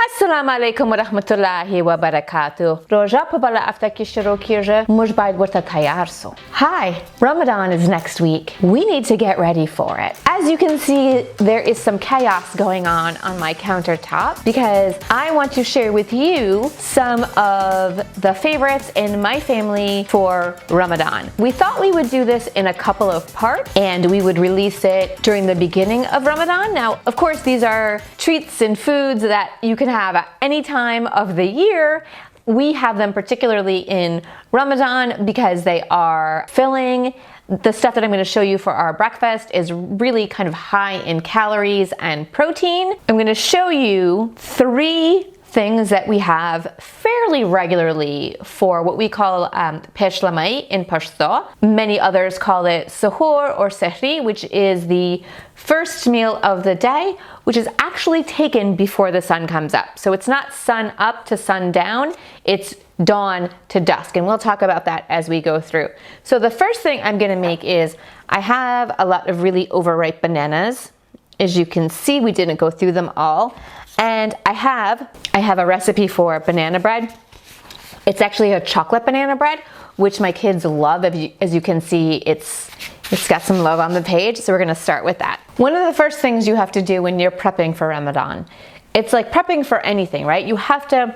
السلام عليكم ورحمة الله وبركاته. روزا پبلا افتکی شروع کیجه مش باید ورتا تیار سو. Hi, Ramadan is next week. We need to get ready for it. As you can see, there is some chaos going on my countertop because I want to share with you some of the favorites in my family for Ramadan. We thought we would do this in a couple of parts and we would release it during the beginning of Ramadan. Now, of course, these are treats and foods that you can have at any time of the year. We have them particularly in Ramadan because they are filling. The stuff that I'm going to show you for our breakfast is really kind of high in calories and protein. I'm going to show you 3 things that we have fairly regularly for what we call pesh lamai in Pashto. Many others call it suhoor or sehri, which is the first meal of the day, which is actually taken before the sun comes up. So it's not sun up to sundown, it's dawn to dusk, and we'll talk about that as we go through. So the first thing I'm gonna make is, I have a lot of really overripe bananas. As you can see, we didn't go through them all. And I have a recipe for banana bread. It's actually a chocolate banana bread, which my kids love. As you can see, it's got some love on the page, so we're gonna start with that. One of the first things you have to do when you're prepping for Ramadan, it's like prepping for anything, right? You have to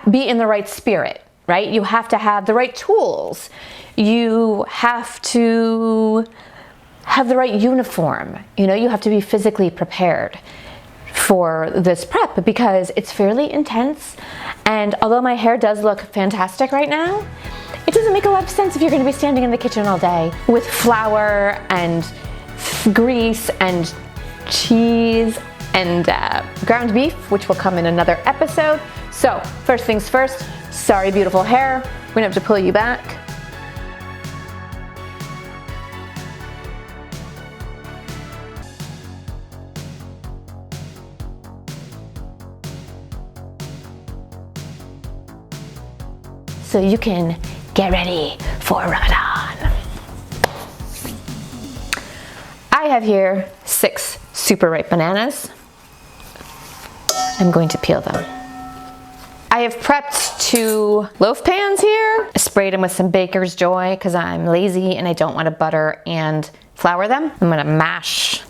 be in the right spirit, right? You have to have the right tools. You have to have the right uniform. You know, you have to be physically prepared for this prep because it's fairly intense. And although my hair does look fantastic right now, it doesn't make a lot of sense if you're going to be standing in the kitchen all day with flour and grease and cheese and ground beef, which will come in another episode. So first things first, sorry beautiful hair, we're gonna have to pull you back. So you can get ready for Ramadan. I have here 6 super ripe bananas. I'm going to peel them. I have prepped 2 loaf pans here. I sprayed them with some Baker's Joy because I'm lazy and I don't want to butter and flour them. I'm gonna mash.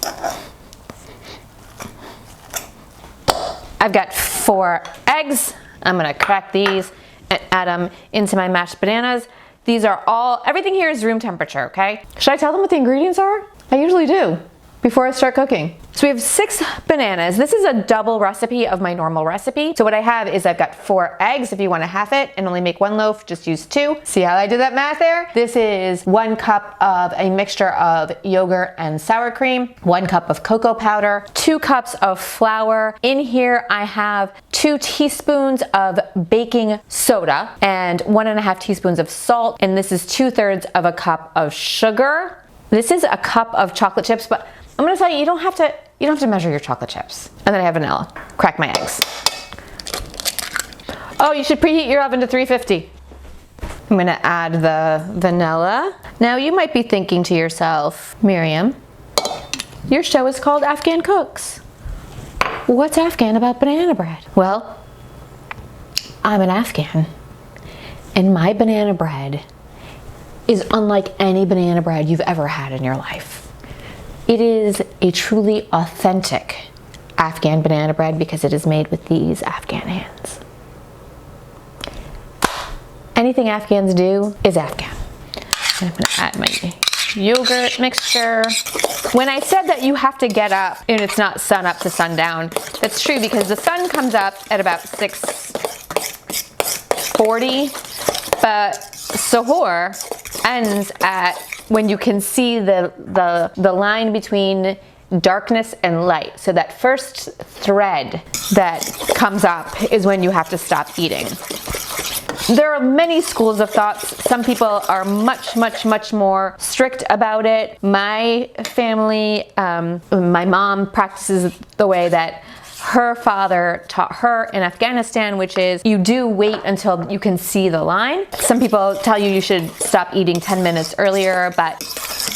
I've got 4 eggs. I'm gonna crack these and add them into my mashed bananas. These are everything here is room temperature, okay? Should I tell them what the ingredients are? I usually do before I start cooking. So we have 6 bananas. This is a double recipe of my normal recipe. So what I have is I've got 4 eggs. If you want to half it and only make 1 loaf, just use 2. See how I did that math there? This is 1 cup of a mixture of yogurt and sour cream, 1 cup of cocoa powder, 2 cups of flour. In here I have 2 teaspoons of baking soda and 1.5 teaspoons of salt. And this is 2/3 of a cup of sugar. This is a cup of chocolate chips, but I'm gonna tell you, you don't have to measure your chocolate chips. And then I have vanilla. Crack my eggs. Oh, you should preheat your oven to 350. I'm gonna add the vanilla. Now you might be thinking to yourself, Mirriam, your show is called Afghan Cooks. What's Afghan about banana bread? Well, I'm an Afghan, and my banana bread is unlike any banana bread you've ever had in your life. It is a truly authentic Afghan banana bread because it is made with these Afghan hands. Anything Afghans do is Afghan. And I'm gonna add my yogurt mixture. When I said that you have to get up and it's not sun up to sundown, that's true because the sun comes up at about 6:40, but suhoor ends at when you can see the line between darkness and light. So that first thread that comes up is when you have to stop eating. There are many schools of thoughts. Some people are much more strict about it. My family, my mom practices the way that her father taught her in Afghanistan, which is you do wait until you can see the line. Some people tell you should stop eating 10 minutes earlier, but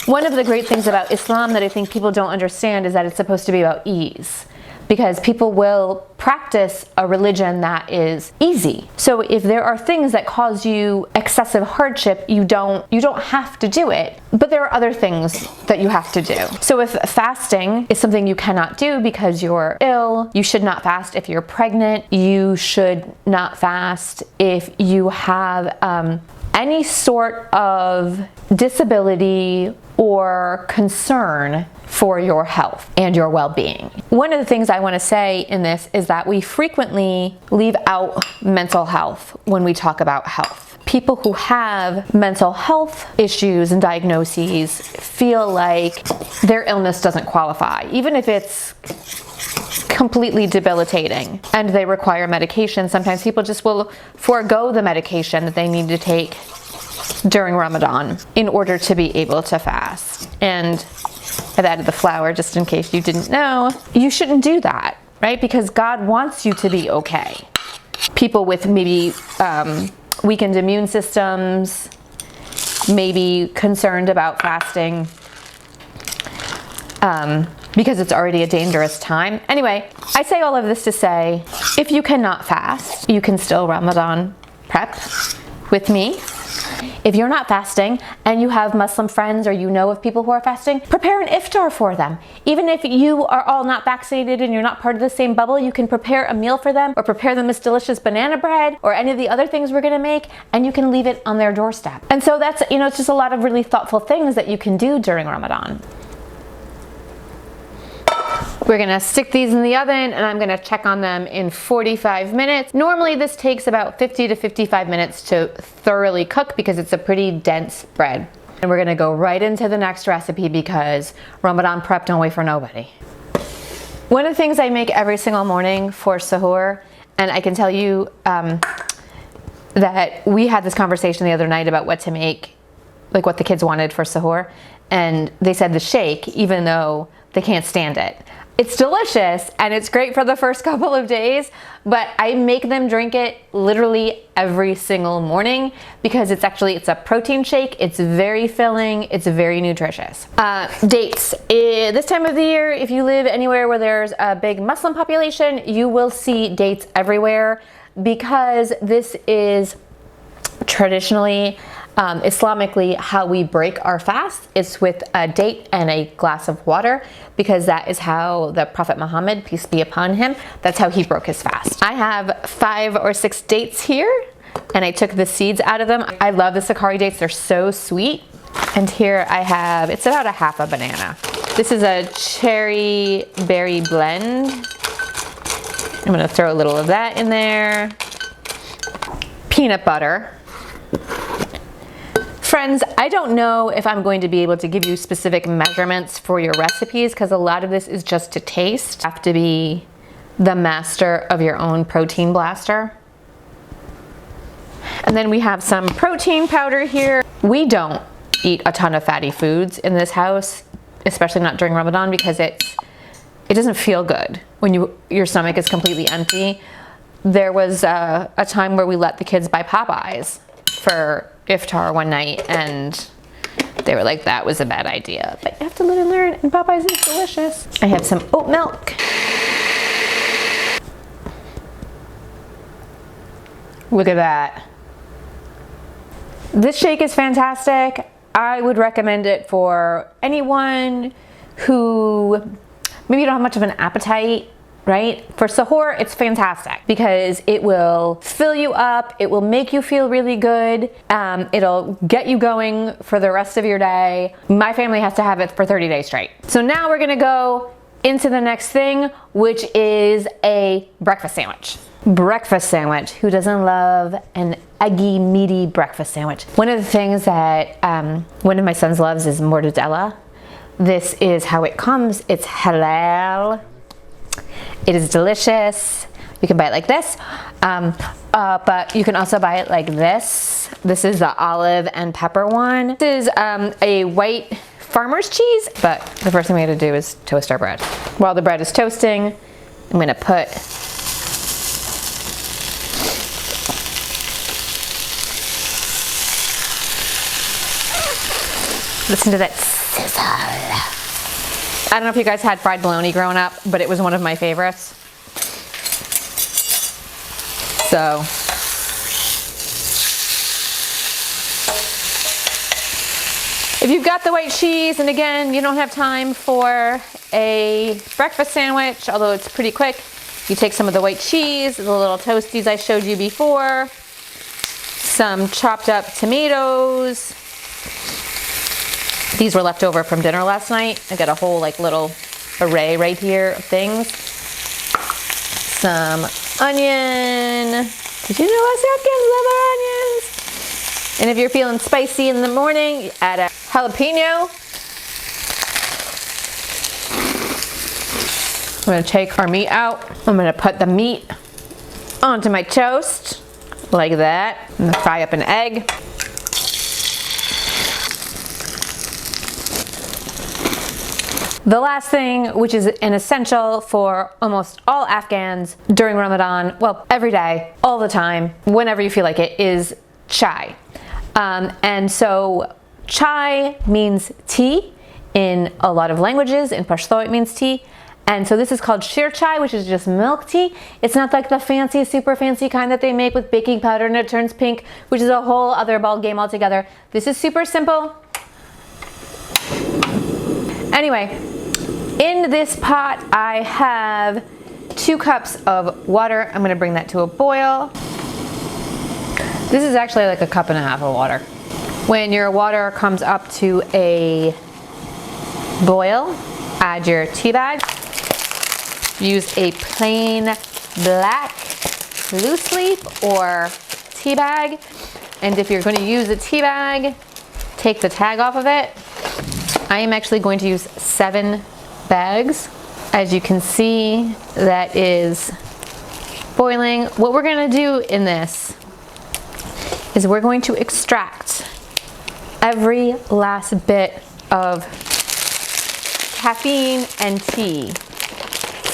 one of the great things about Islam that I think people don't understand is that it's supposed to be about ease. because people will practice a religion that is easy. So if there are things that cause you excessive hardship, you don't have to do it. But there are other things that you have to do. So if fasting is something you cannot do because you're ill, you should not fast if you're pregnant. You should not fast if you have any sort of disability or concern for your health and your well-being. One of the things I want to say in this is that we frequently leave out mental health when we talk about health. People who have mental health issues and diagnoses feel like their illness doesn't qualify, even if it's completely debilitating and they require medication. Sometimes people just will forego the medication that they need to take during Ramadan in order to be able to fast. And I've added the flour just in case you didn't know. You shouldn't do that, right? Because God wants you to be okay. People with maybe weakened immune systems may be concerned about fasting because it's already a dangerous time. Anyway, I say all of this to say, if you cannot fast, you can still Ramadan prep with me. If you're not fasting and you have Muslim friends or you know of people who are fasting, prepare an iftar for them. Even if you are all not vaccinated and you're not part of the same bubble, you can prepare a meal for them or prepare them this delicious banana bread or any of the other things we're gonna make, and you can leave it on their doorstep. And so that's, it's just a lot of really thoughtful things that you can do during Ramadan. We're gonna stick these in the oven and I'm gonna check on them in 45 minutes. Normally this takes about 50 to 55 minutes to thoroughly cook because it's a pretty dense bread. And we're gonna go right into the next recipe because Ramadan prep don't wait for nobody. One of the things I make every single morning for suhoor, and I can tell you that we had this conversation the other night about what to make, like what the kids wanted for suhoor, and they said the shake, even though they can't stand it. It's delicious and it's great for the first couple of days, but I make them drink it literally every single morning because it's a protein shake. It's very filling. It's very nutritious. Dates. This time of the year, if you live anywhere where there's a big Muslim population, you will see dates everywhere because this is traditionally Islamically, how we break our fast is with a date and a glass of water, because that is how the Prophet Muhammad, peace be upon him, that's how he broke his fast. I have 5 or 6 dates here, and I took the seeds out of them. I love the Sakari dates, they're so sweet. And here I have, it's about a half a banana. This is a cherry berry blend. I'm gonna throw a little of that in there. Peanut butter. Friends, I don't know if I'm going to be able to give you specific measurements for your recipes because a lot of this is just to taste. You have to be the master of your own protein blaster. And then we have some protein powder here. We don't eat a ton of fatty foods in this house, especially not during Ramadan, because it doesn't feel good when your stomach is completely empty. There was a time where we let the kids buy Popeyes for iftar one night and they were like, that was a bad idea, but you have to live and learn, and Popeyes is delicious. I have some oat milk. Look at that. This shake is fantastic. I would recommend it for anyone who maybe you don't have much of an appetite, right? For suhoor, it's fantastic because it will fill you up, it will make you feel really good, it'll get you going for the rest of your day. My family has to have it for 30 days straight. So now we're gonna go into the next thing, which is a breakfast sandwich. Breakfast sandwich. Who doesn't love an eggy, meaty breakfast sandwich? One of the things that one of my sons loves is mortadella. This is how it comes. It's halal. It is delicious. You can buy it like this, but you can also buy it like this. This is the olive and pepper one. This is a white farmer's cheese, but the first thing we have to do is toast our bread. While the bread is toasting, I'm gonna put listen to that sizzle. I don't know if you guys had fried bologna growing up, but it was one of my favorites. So, if you've got the white cheese, and again, you don't have time for a breakfast sandwich, although it's pretty quick, you take some of the white cheese, the little toasties I showed you before, some chopped up tomatoes. These were left over from dinner last night. I got a whole like little array right here of things. Some onion. Did you know us Afghans love our onions? And if you're feeling spicy in the morning, add a jalapeno. I'm gonna take our meat out. I'm gonna put the meat onto my toast, like that. I'm gonna fry up an egg. The last thing, which is an essential for almost all Afghans during Ramadan, well, every day, all the time, whenever you feel like it, is chai. And so chai means tea in a lot of languages. In Pashto, it means tea. And so this is called sheer chai, which is just milk tea. It's not like the fancy, super fancy kind that they make with baking powder and it turns pink, which is a whole other ball game altogether. This is super simple. Anyway, in this pot, I have 2 cups of water. I'm gonna bring that to a boil. This is actually like a cup and a half of water. When your water comes up to a boil, add your tea bag. Use a plain black loose leaf or tea bag. And if you're going to use a tea bag, take the tag off of it. I am actually going to use 7 bags. As you can see, that is boiling. What we're going to do in this is we're going to extract every last bit of caffeine and tea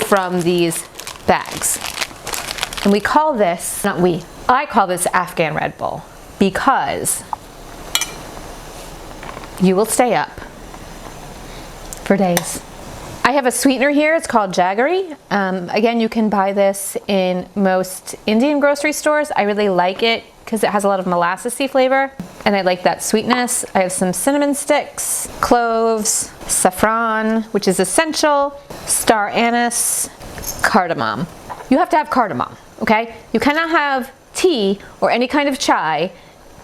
from these bags. And we call this, I call this Afghan Red Bull because you will stay up for days. I have a sweetener here, it's called jaggery. Again, you can buy this in most Indian grocery stores. I really like it because it has a lot of molassesy flavor and I like that sweetness. I have some cinnamon sticks, cloves, saffron, which is essential, star anise, cardamom. You have to have cardamom, okay? You cannot have tea or any kind of chai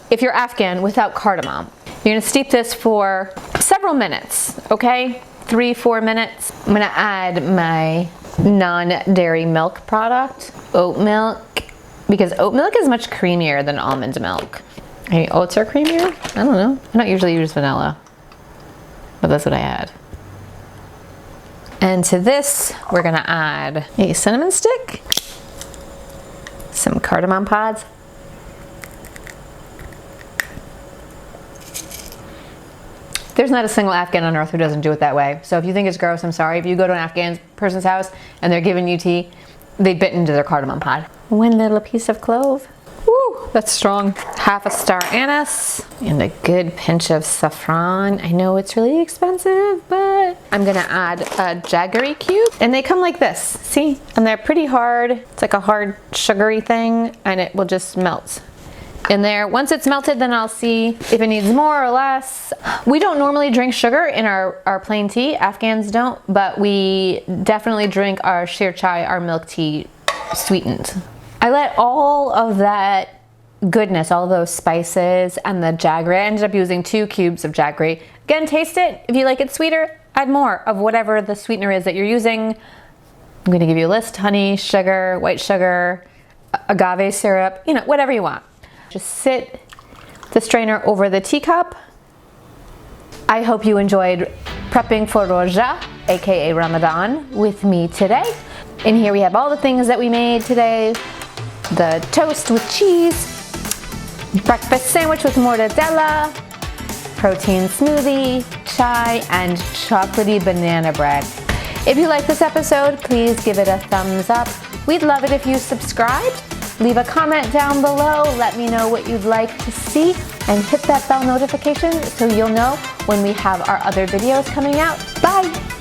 if you're Afghan without cardamom. You're gonna steep this for several minutes, okay? 3-4 minutes. I'm gonna add my non-dairy milk product, oat milk, because oat milk is much creamier than almond milk. Maybe oats are creamier? I don't know. I don't usually use vanilla, but that's what I add. And to this, we're gonna add a cinnamon stick, some cardamom pods, there's not a single Afghan on earth who doesn't do it that way. So if you think it's gross, I'm sorry. If you go to an Afghan person's house and they're giving you tea, they bit into their cardamom pod. One little piece of clove. Woo, that's strong. Half a star anise and a good pinch of saffron. I know it's really expensive, but I'm gonna add a jaggery cube. And they come like this, see? And they're pretty hard. It's like a hard sugary thing and it will just melt in there. Once it's melted, then I'll see if it needs more or less. We don't normally drink sugar in our plain tea. Afghans don't, but we definitely drink our sheer chai, our milk tea, sweetened. I let all of that goodness, all of those spices and the jaggery, I ended up using 2 cubes of jaggery. Again, taste it. If you like it sweeter, add more of whatever the sweetener is that you're using. I'm gonna give you a list: honey, sugar, white sugar, agave syrup, you know, whatever you want. Just sit the strainer over the teacup. I hope you enjoyed prepping for Roja, aka Ramadan, with me today. In here we have all the things that we made today. The toast with cheese, breakfast sandwich with mortadella, protein smoothie, chai, and chocolatey banana bread. If you like this episode, please give it a thumbs up. We'd love it if you subscribed. Leave a comment down below, let me know what you'd like to see, and hit that bell notification so you'll know when we have our other videos coming out. Bye!